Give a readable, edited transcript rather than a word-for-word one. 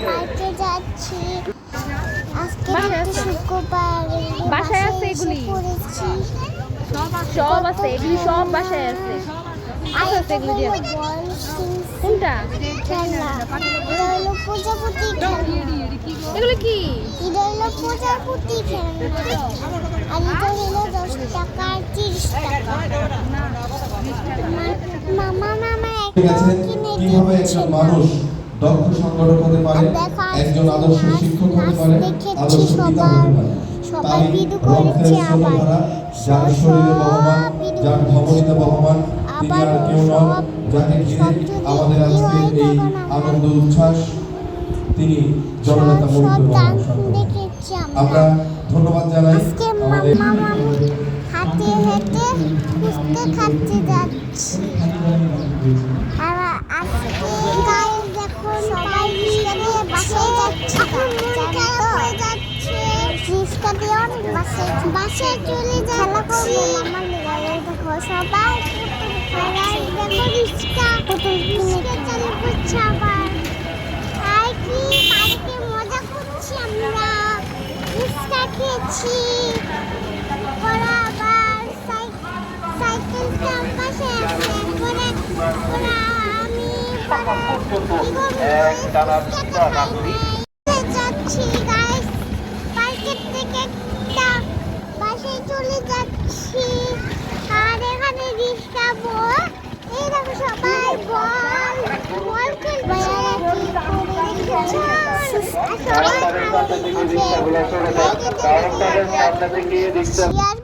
পার্কে যাচ্ছি। আজকে হচ্ছে শুক্রবার। বাসায় আছে এগুলি পড়েছি। সব আছে, এগুলি সব বাসায় আছে। আছে এগুলি দিয়ে কোনটা? খেলনা। এটা হলো প্রজাপতি খেলনা। এগুলি কি? এটা হলো প্রজাপতি খেলনা। আর এটা হলো 10 টাকা 30 টাকা। মামা কিভাবে একজন মানুষ দক্ষ সংগঠক হতে পারে, একজন আদর্শ শিক্ষক হতে পারে, আদর্শ পিতা হতে পারে। তাই রক্তের স্রোতধারা, যার শরীরে বহমান, যার ধমনীতে বহমান, তিনি আর কেউ নন, যাকে ঘিরে আমাদের আজকের এই আনন্দ উচ্ছ্বাস, তিনি জননেতা মহিউদ্দিন রহমান সরকার। আমরা ধন্যবাদ জানাই আমাদের হাঁটতে হেঁটে খুঁজতে খাচ্ছে যাচ্ছি। আর আজকে গায়ে দেখো সবাই রিস্কা দিয়ে বাসায় যাচ্ছে। রিস্কা দিয়ে অনেক বাসায় চলে যাচ্ছি। আমার গায়ে দেখো সবাই দেখো রিস্কা চালু করছে আবার। আর কি পার্কে মজা করছি আমরা। রিস্কা খেয়েছি। ওরা আবার সাইকেলটা পাশে আছে। ওরা আমি যাচ্ছি গাইস। পার্কের থেকে একটা বাসায় চলে যাচ্ছি। আর এখানে রিস্কা বল, এই দেখো সবাই বল খেলছে। সবাই